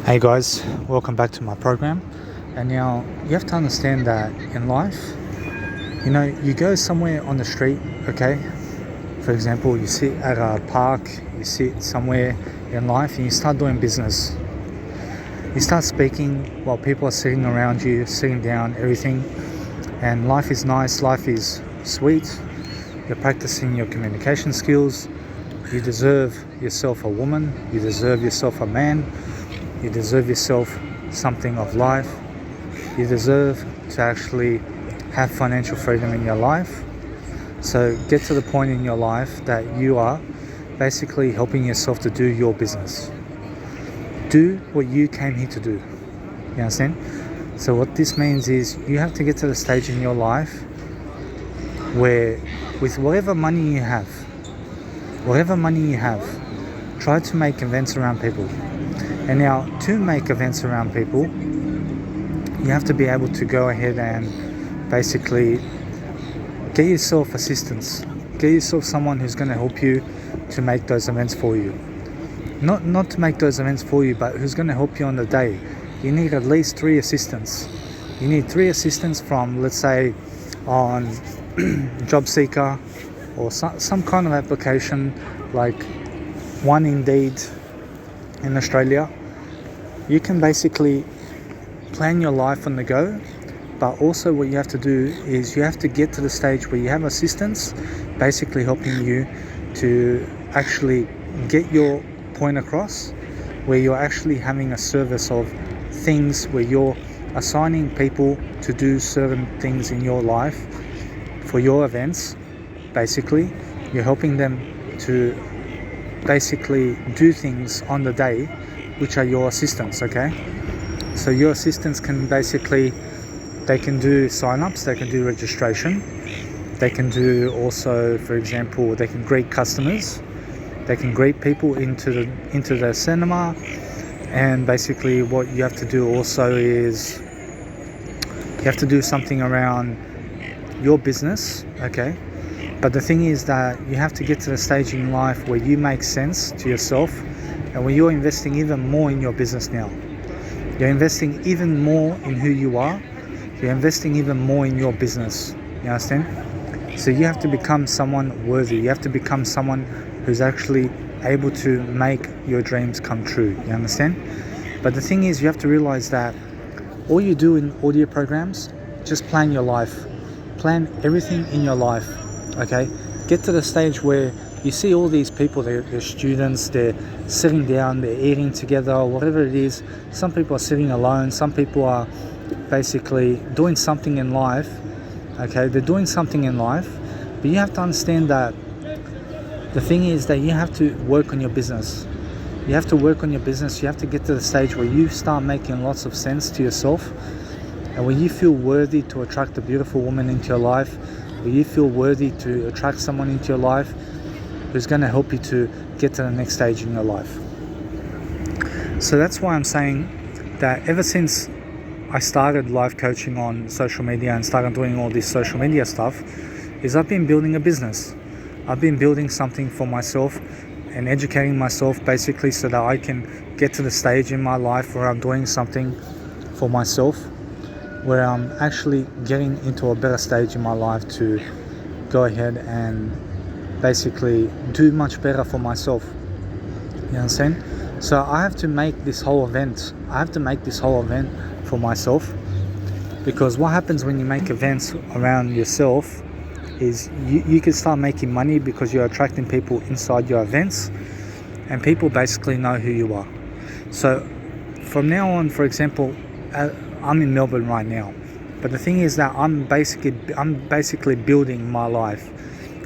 Hey guys, welcome back to my program. And now you have to understand that in life, you go somewhere on the street, okay? For example, you sit at a park, you sit somewhere in life and you start doing business. You start speaking while people are sitting around you, sitting down, everything. And life is nice, life is sweet. You're practicing your communication skills. You deserve yourself a woman, you deserve yourself a man. You deserve yourself something of life. You deserve to actually have financial freedom in your life. So get to the point in your life that you are basically helping yourself to do your business. Do what you came here to do. You understand? So what this means is you have to get to the stage in your life where with whatever money you have, try to make events around people. And now, to make events around people, you have to be able to go ahead and basically get yourself assistance. Get yourself someone who's going to help you to make those events for you. Not to make those events for you, but who's going to help you on the day. You need at least 3 assistants. You need 3 assistants from, let's say, on Job Seeker or some kind of application like One Indeed in Australia. You can basically plan your life on the go, but also what you have to do is you have to get to the stage where you have assistants basically helping you to actually get your point across, where you're actually having a service of things where you're assigning people to do certain things in your life for your events. Basically, you're helping them to basically do things on the day, which are your assistants, okay? So your assistants can basically, they can do sign-ups, they can do registration, they can do also, for example, they can greet customers, they can greet people into the cinema. And basically what you have to do also is you have to do something around your business, okay? But the thing is that you have to get to the stage in life where you make sense to yourself and where you're investing even more in your business now. You're investing even more in who you are. You're investing even more in your business. You understand? So you have to become someone worthy. You have to become someone who's actually able to make your dreams come true. You understand? But the thing is, you have to realize that all you do in audio programs, just plan your life. Plan everything in your life. Okay, get to the stage where you see all these people, they're students, they're sitting down, they're eating together, or whatever it is. Some people are sitting alone, some people are basically doing something in life. Okay, they're doing something in life, but you have to understand that the thing is that you have to work on your business. You have to work on your business. You have to get to the stage where you start making lots of sense to yourself and where you feel worthy to attract a beautiful woman into your life, where you feel worthy to attract someone into your life who's going to help you to get to the next stage in your life. So that's why I'm saying that ever since I started life coaching on social media and started doing all this social media stuff, is I've been building a business. I've been building something for myself and educating myself basically so that I can get to the stage in my life where I'm doing something for myself, where I'm actually getting into a better stage in my life to go ahead and basically do much better for myself. You understand? So I have to make this whole event. For myself, because what happens when you make events around yourself is you can start making money because you're attracting people inside your events, and people basically know who you are. So from now on, for example, I'm in Melbourne right now, but the thing is that I'm basically building my life.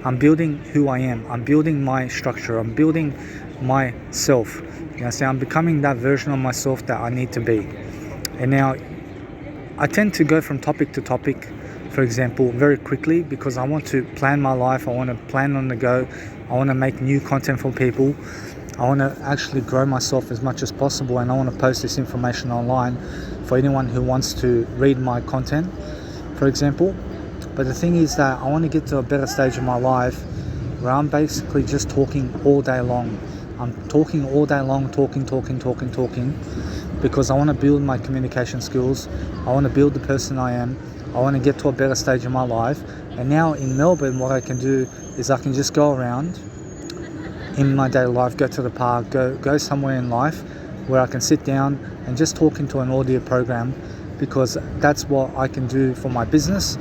I'm building who I am. I'm building my structure. I'm building myself. You know, I'm becoming that version of myself that I need to be. And now I tend to go from topic to topic, for example, very quickly, because I want to plan my life. I want to plan on the go. I want to make new content for people. I want to actually grow myself as much as possible, and I want to post this information online for anyone who wants to read my content, for example. But the thing is that I want to get to a better stage in my life where I'm basically just talking all day long. I'm talking all day long, talking, because I want to build my communication skills. I want to build the person I am. I want to get to a better stage in my life. And now in Melbourne, what I can do is I can just go around in my daily life, go to the park, go somewhere in life where I can sit down and just talk into an audio program, because that's what I can do for my business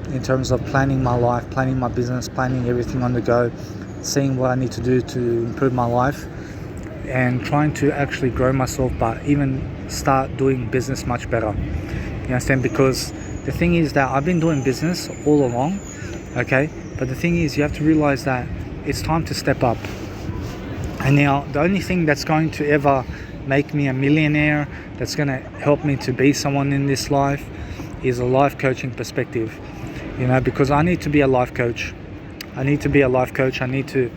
in terms of planning my life, planning my business, planning everything on the go, seeing what I need to do to improve my life, and trying to actually grow myself, but even start doing business much better. You understand? Because the thing is that I've been doing business all along, okay? But the thing is, you have to realize that it's time to step up. And now the only thing that's going to ever make me a millionaire, that's going to help me to be someone in this life, is a life coaching perspective. You know, because I need to be a life coach. I need to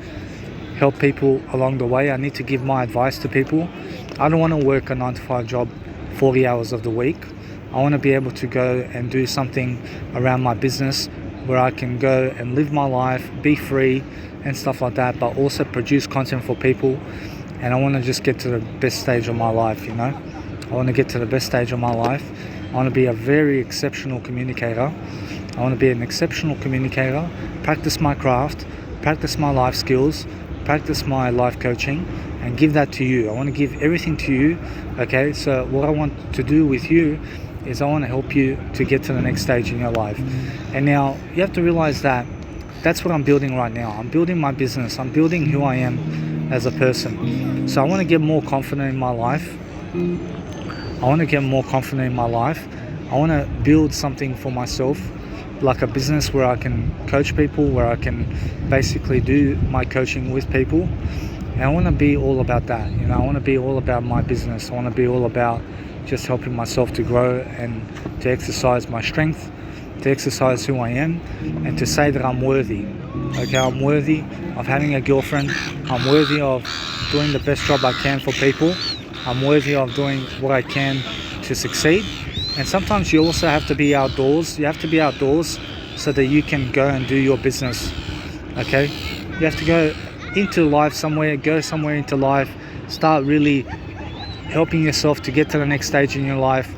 help people along the way. I need to give my advice to people. I don't want to work a 9-to-5 job 40 hours of the week. I want to be able to go and do something around my business where I can go and live my life, be free and stuff like that, but also produce content for people. And I want to just get to the best stage of my life, you know. I want to get to the best stage of my life. I want to be a very exceptional communicator. I want to be an exceptional communicator, practice my craft, practice my life skills, practice my life coaching, and give that to you. I want to give everything to you, okay? So what I want to do with you is I want to help you to get to the next stage in your life. And now you have to realize that that's what I'm building right now. I'm building my business. I'm building who I am as a person. So I want to get more confident in my life. I want to build something for myself, like a business where I can coach people, where I can basically do my coaching with people. And I want to be all about that. You know, I want to be all about my business. I want to be all about just helping myself to grow and to exercise my strength, to exercise who I am, and to say that I'm worthy. Okay, I'm worthy of having a girlfriend. I'm worthy of doing the best job I can for people. I'm worthy of doing what I can to succeed. And sometimes you also have to be outdoors. You have to be outdoors so that you can go and do your business. Okay? You have to go into life somewhere, go somewhere into life, start really helping yourself to get to the next stage in your life.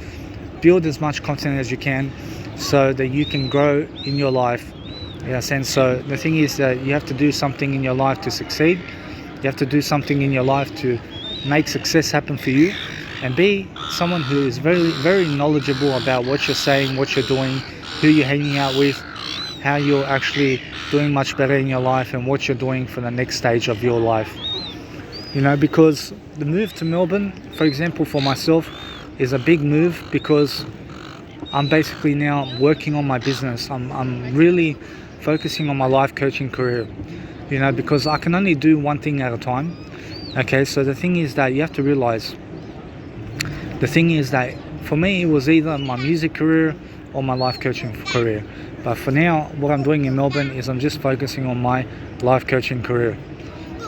Build as much content as you can so that you can grow in your life. Yes, and so the thing is that you have to do something in your life to succeed. You have to do something in your life to make success happen for you, and be someone who is very, very knowledgeable about what you're saying, what you're doing, who you're hanging out with, how you're actually doing much better in your life, and what you're doing for the next stage of your life. You know, because the move to Melbourne, for example, for myself, is a big move, because I'm basically now working on my business. I'm really focusing on my life coaching career, you know, because I can only do one thing at a time. Okay, so the thing is that you have to realize, the thing is that for me, it was either my music career or my life coaching career. But for now, what I'm doing in Melbourne is I'm just focusing on my life coaching career.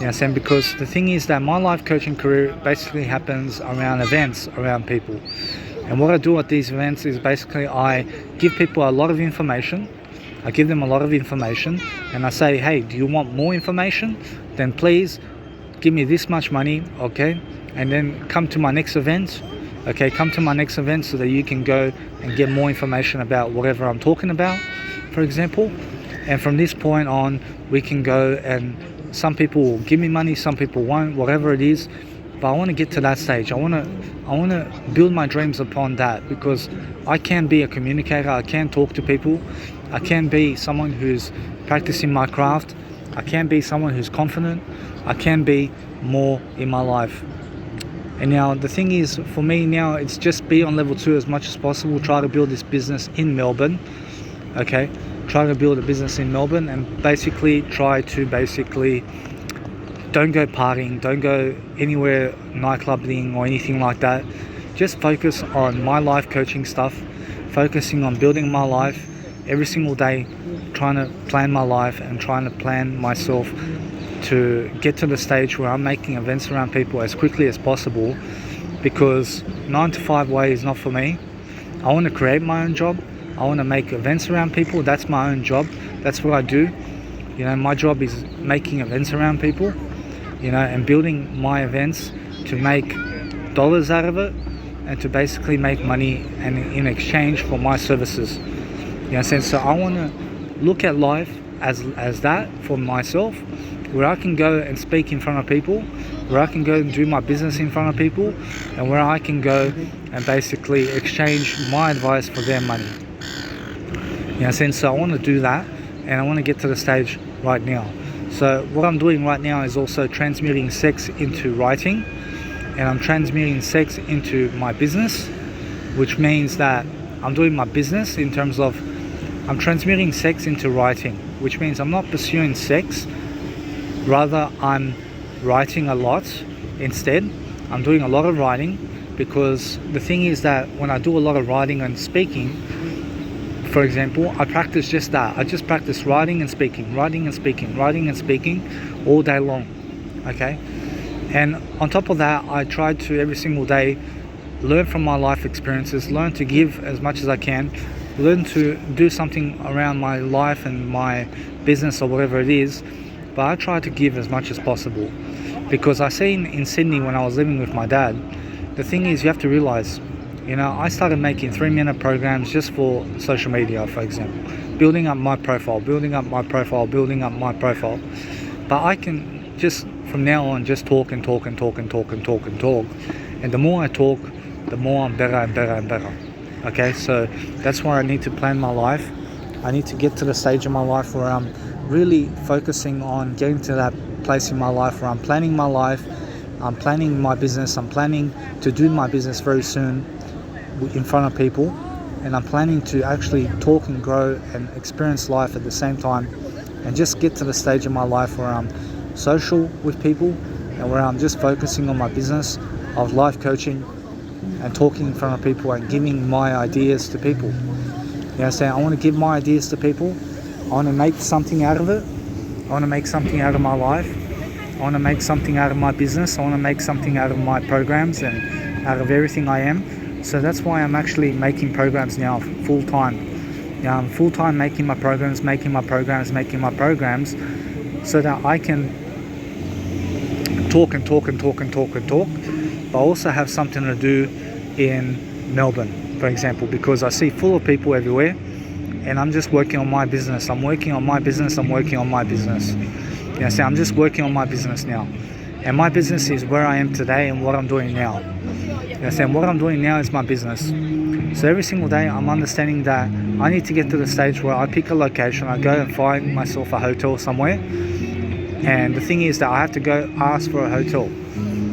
You know, because the thing is that my life coaching career basically happens around events, around people. And what I do at these events is basically I give people a lot of information. I give them a lot of information, and I say, hey, do you want more information? Then please give me this much money, okay? And then come to my next event. Okay, come to my next event so that you can go and get more information about whatever I'm talking about, for example. And from this point on, we can go, and some people will give me money, some people won't, whatever it is. But I want to get to that stage. I want to build my dreams upon that, because I can be a communicator. I can talk to people. I can be someone who's practicing my craft. I can be someone who's confident. I can be more in my life. And now the thing is, for me now, it's just be on level 2 as much as possible. Try to build this business in Melbourne. Okay, try to build a business in Melbourne, and basically don't go partying, don't go anywhere nightclubbing or anything like that. Just focus on my life coaching stuff, focusing on building my life every single day, trying to plan my life and trying to plan myself to get to the stage where I'm making events around people as quickly as possible, because 9-to-5 way is not for me. I want to create my own job. I want to make events around people. That's my own job. That's what I do. You know, my job is making events around people, you know, and building my events to make dollars out of it. and to basically make money and in exchange for my services. You know what I'm saying? So I want to look at life as that for myself, where I can go and speak in front of people, where I can go and do my business in front of people, and where I can go and basically exchange my advice for their money. You know what I'm saying? So I want to do that, and I want to get to the stage right now. So what I'm doing right now is also transmuting sex into writing, and I'm transmuting sex into my business, which means that I'm doing my business in terms of I'm transmuting sex into writing, which means I'm not pursuing sex, rather I'm writing a lot instead. I'm doing a lot of writing, because the thing is that when I do a lot of writing and speaking, for example, I practice just that. I just practice writing and speaking all day long, okay? And on top of that, I try to every single day learn from my life experiences, learn to give as much as I can, learn to do something around my life and my business or whatever it is, but I try to give as much as possible. Because I see in Sydney when I was living with my dad, the thing is you have to realize, you know, I started making 3-minute programs just for social media, for example, building up my profile. But I can just from now on just talk. And the more I talk, the more I'm better and better. Okay, so that's why I need to plan my life. I need to get to the stage of my life where I'm really focusing on getting to that place in my life where I'm planning my life, I'm planning my business, I'm planning to do my business very soon in front of people, and I'm planning to actually talk and grow and experience life at the same time, and just get to the stage of my life where I'm social with people and where I'm just focusing on my business of life coaching and talking in front of people and giving my ideas to people. You know what I'm saying? I want to give my ideas to people. I want to make something out of it. I want to make something out of my life. I want to make something out of my business. I want to make something out of my programs and out of everything I am. So that's why I'm actually making programs now full time. You know, I'm full time making my programs, so that I can talk, but also have something to do in Melbourne, for example, because I see full of people everywhere, and I'm just working on my business. I'm working on my business. You know, so I'm just working on my business now, and my business is where I am today and what I'm doing now. You know, so what I'm doing now is my business. So every single day I'm understanding that I need to get to the stage where I pick a location, I go and find myself a hotel somewhere, and the thing is that I have to go ask for a hotel.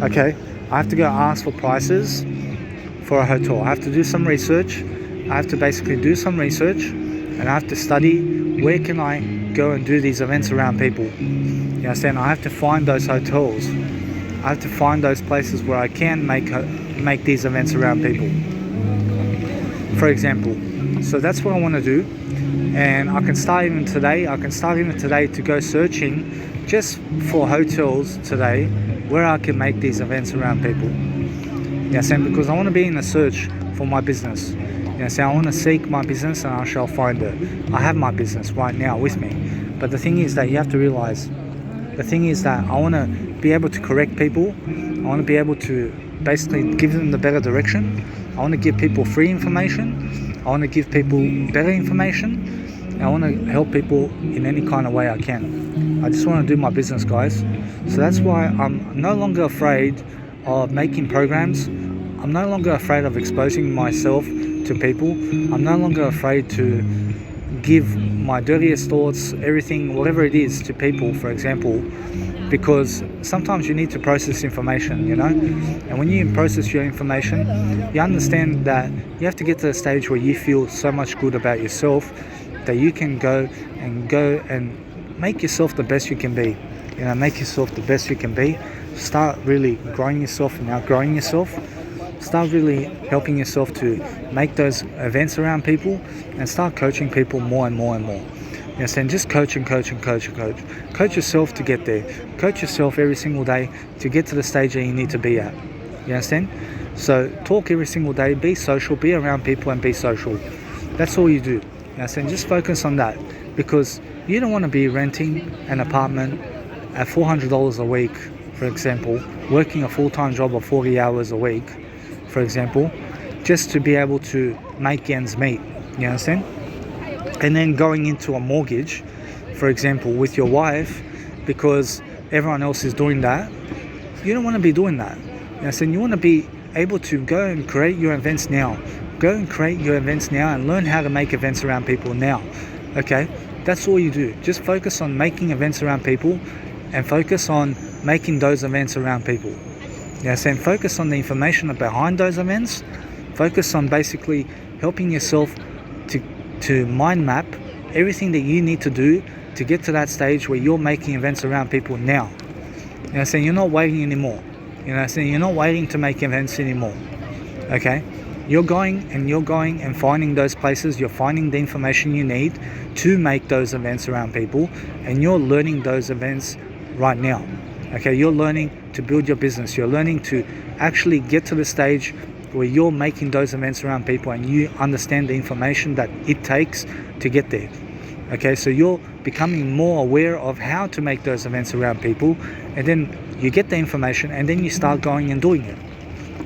Okay, I have to go ask for prices for a hotel. I have to do some research. I have to basically do some research, and I have to study where can I go and do these events around people. You understand? I have to find those hotels. I have to find those places where I can make these events around people, for example. So that's what I want to do, and I can start even today to go searching just for hotels today where I can make these events around people. You know, because I want to be in a search for my business. You know, so I want to seek my business and I shall find it. I have my business right now with me, but the thing is that you have to realize, the thing is that I want to be able to correct people. I want to be able to basically give them the better direction. I want to give people free information. I want to give people better information. I want to help people in any kind of way I can. I just want to do my business, guys. So that's why I'm no longer afraid of making programs. I'm no longer afraid of exposing myself to people. I'm no longer afraid to give my dirtiest thoughts, everything, whatever it is, to people, for example, because sometimes you need to process information, you know, and when you process your information, you understand that you have to get to the stage where you feel so much good about yourself that you can go and make yourself the best you can be. You know, make yourself the best you can be. Start really growing yourself and outgrowing yourself. Start really helping yourself to make those events around people, and start coaching people more and more and more. You know, so just coach yourself to get there. Coach yourself every single day to get to the stage that you need to be at. You understand? So talk every single day, be social, be around people and be social. That's all you do. You understand? Just focus on that, because you don't want to be renting an apartment at $400 a week, for example, working a full-time job of 40 hours a week for example, just to be able to make ends meet. You understand? And then going into a mortgage, for example, with your wife, because everyone else is doing that, you don't want to be doing that. You understand? You want to be able to go and create your events now. Go and create your events now and learn how to make events around people now. Okay? That's all you do. Just focus on making events around people and focus on making those events around people. You understand? Focus on the information behind those events. Focus on basically helping yourself to mind map everything that you need to do to get to that stage where you're making events around people now. You know, saying you're not waiting anymore. You know, saying you're not waiting to make events anymore. Okay? You're going and finding those places. You're finding the information you need to make those events around people, and you're learning those events right now. Okay? You're learning to build your business. You're learning to actually get to the stage where you're making those events around people and you understand the information that it takes to get there. Okay, so you're becoming more aware of how to make those events around people, and then you get the information and then you start going and doing it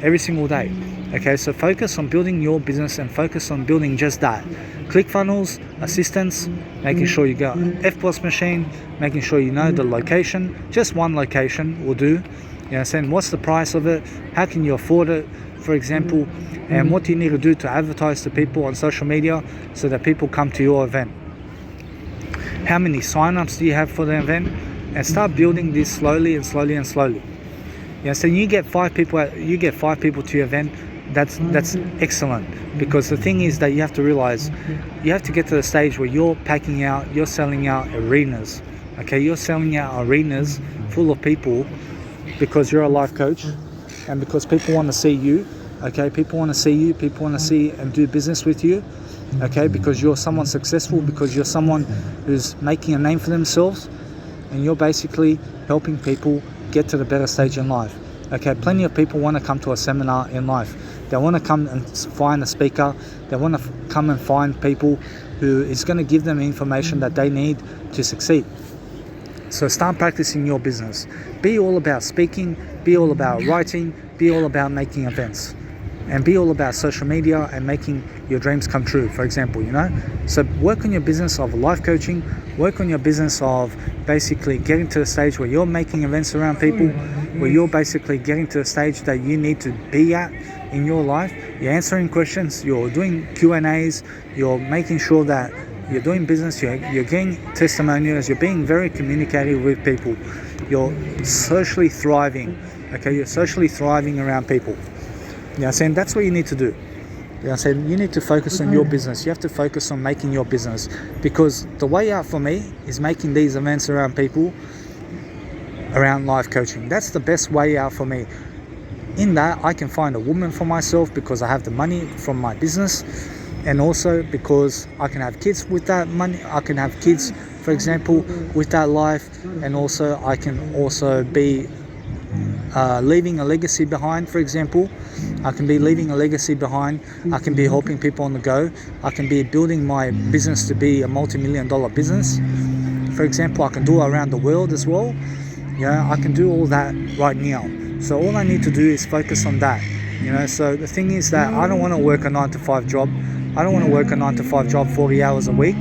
every single day. Okay, so focus on building your business and focus on building just that. ClickFunnels, assistance, making sure you got FBOS machine, making sure you know the location. Just one location will do. You know, saying what's the price of it, how can you afford it, for example, and what do you need to do to advertise to people on social media so that people come to your event. How many sign-ups do you have for the event? And start building this slowly and slowly and slowly. Yeah, so you get 5 people to your event. That's excellent, because the thing is that you have to realize you have to get to the stage where you're selling out arenas. Okay, you're selling out arenas full of people because you're a life coach and because people want to see you. Okay, people want to see you, people want to see and do business with you. Okay, because you're someone successful, because you're someone who's making a name for themselves, and you're basically helping people get to the better stage in life. Okay, plenty of people want to come to a seminar in life. They want to come and find a speaker. They want to come and find people who is going to give them information that they need to succeed. So start practicing your business. Be all about speaking, be all about writing, be all about making events, and be all about social media and making your dreams come true, for example, you know. So work on your business of life coaching, work on your business of basically getting to the stage where you're making events around people, where you're basically getting to the stage that you need to be at in your life. You're answering questions, you're doing Q&As, you're making sure that you're doing business, you're getting testimonials, you're being very communicative with people, you're socially thriving. Okay, you're socially thriving around people. You know what I'm saying? That's what you need to do. You know what I'm saying? You need to focus on your business. You have to focus on making your business, because the way out for me is making these events around people, around life coaching. That's the best way out for me. In that, I can find a woman for myself because I have the money from my business, and also because I can have kids with that money. I can have kids, for example, with that life, and also I can also be leaving a legacy behind, for example. I can be leaving a legacy behind. I can be helping people on the go. I can be building my business to be a multi-million-dollar business. For example, I can do it around the world as well. Yeah, I can do all that right now. So all I need to do is focus on that. You know, so the thing is that I don't want to work a 9-to-5 job. I don't want to work a 9-to-5 job 40 hours a week,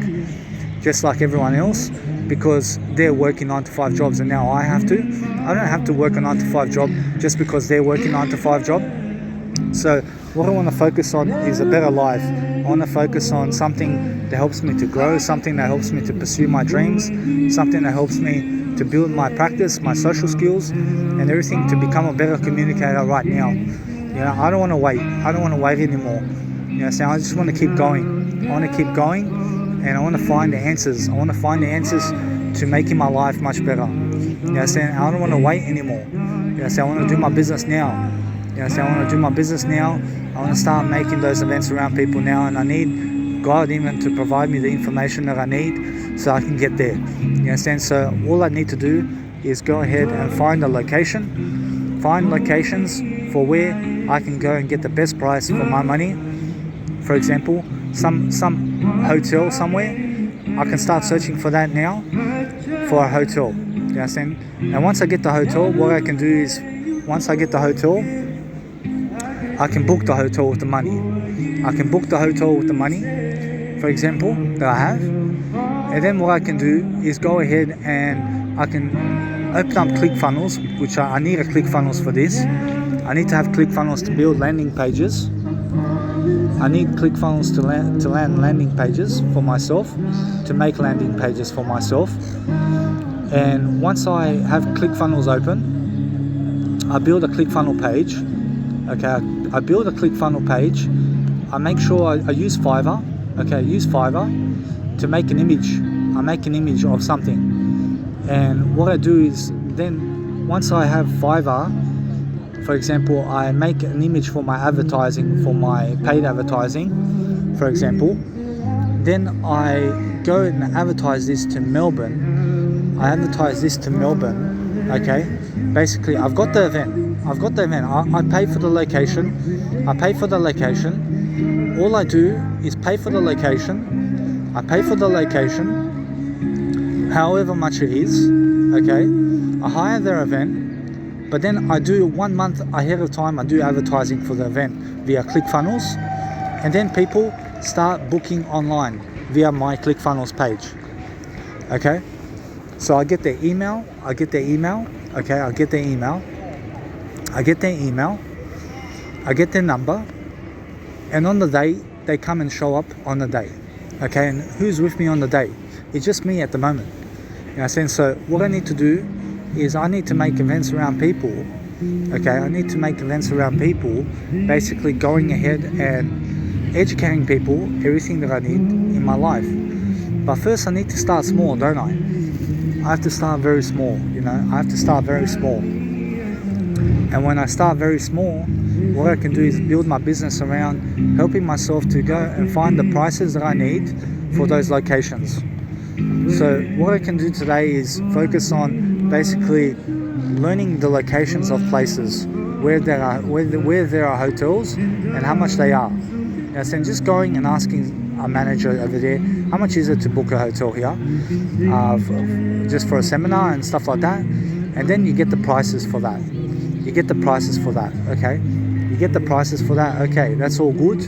just like everyone else, because they're working 9-to-5 jobs and now I have to. I don't have to work a 9-to-5 job just because they're working 9-to-5 job. So what I want to focus on is a better life. I want to focus on something that helps me to grow, something that helps me to pursue my dreams, something that helps me to build my practice, my social skills, and everything to become a better communicator right now. You know, I don't want to wait. I don't want to wait anymore. You know, so I just want to keep going. I want to keep going, and I want to find the answers. I want to find the answers to making my life much better. You know, so I don't want to wait anymore. You know, so I want to do my business now. You know, so I want to do my business now. I want to start making those events around people now, and I need God even to provide me the information that I need so I can get there. You understand? So all I need to do is go ahead and find a location, find locations for where I can go and get the best price for my money. For example, some hotel somewhere. I can start searching for that now, for a hotel. You understand? And once I get the hotel, what I can do is, once I get the hotel, I can book the hotel with the money. I can book the hotel with the money, for example, that I have. And then what I can do is go ahead and I can open up ClickFunnels, which I need a ClickFunnels for this. I need to have ClickFunnels to build landing pages. I need ClickFunnels to land landing pages for myself, to make landing pages for myself. And once I have ClickFunnels open, I build a ClickFunnels page. Okay, I build a ClickFunnels page. I make sure I use Fiverr. Okay, I use Fiverr to make an image. I make an image of something. And what I do is then once I have Fiverr, for example, I make an image for my advertising, for my paid advertising, for example. Then I go and advertise this to Melbourne. I advertise this to Melbourne, okay? Basically, I've got the event. I pay for the location. All I do is pay for the location. I pay for the location, however much it is, okay? I hire their event. But then I do 1 month ahead of time, I do advertising for the event via ClickFunnels. And then people start booking online via my ClickFunnels page. Okay? So I get their email. Okay, I get their email. I get their number. And on the day, they come and show up on the day. Okay, and who's with me on the day? It's just me at the moment. You know what I'm saying? So what I need to do is I need to make events around people. Okay, I need to make events around people, basically going ahead and educating people everything that I need in my life. But first I need to start small, don't I? I have to start very small, I have to start very small. And when I start very small, what I can do is build my business around helping myself to go and find the prices that I need for those locations. So what I can do today is focus on basically learning the locations of places where there are hotels and how much they are. So just going and asking a manager over there, how much is it to book a hotel here, just for a seminar and stuff like that. And then you get the prices for that. Okay, that's all good.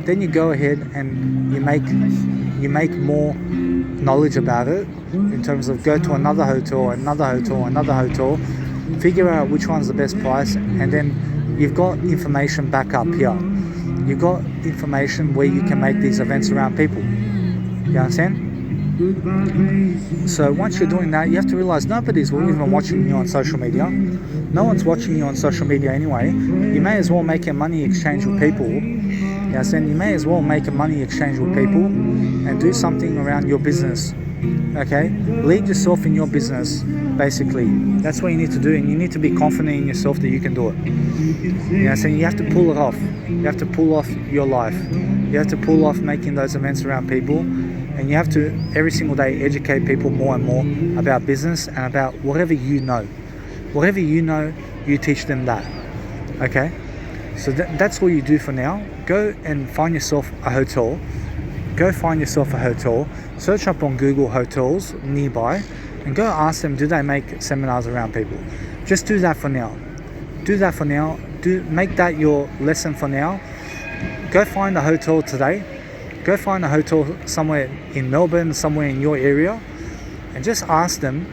Then you go ahead and you make more knowledge about it, in terms of go to another hotel, figure out which one's the best price, and then you've got information back up here. You've got information where you can make these events around people. You understand? So once you're doing that, you have to realize nobody's even watching you on social media. No one's watching you on social media anyway. You may as well make a money exchange with people. You may as well make a money exchange with people and do something around your business. Okay? Lead yourself in your business, basically. That's what you need to do, and you need to be confident in yourself that you can do it. You have to pull it off. You have to pull off your life. You have to pull off making those events around people, and you have to every single day educate people more and more about business and about whatever you know. Whatever you know, you teach them that. Okay? So that's what you do for now. Go and find yourself a hotel. Search up on Google hotels nearby and go ask them, do they make seminars around people? Just do that for now. Make that your lesson for now. Go find a hotel today. Go find a hotel somewhere in Melbourne, somewhere in your area, and just ask them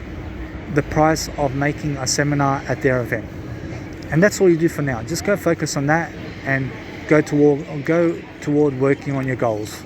the price of making a seminar at their event. And that's all you do for now. Just go focus on that and go toward working on your goals.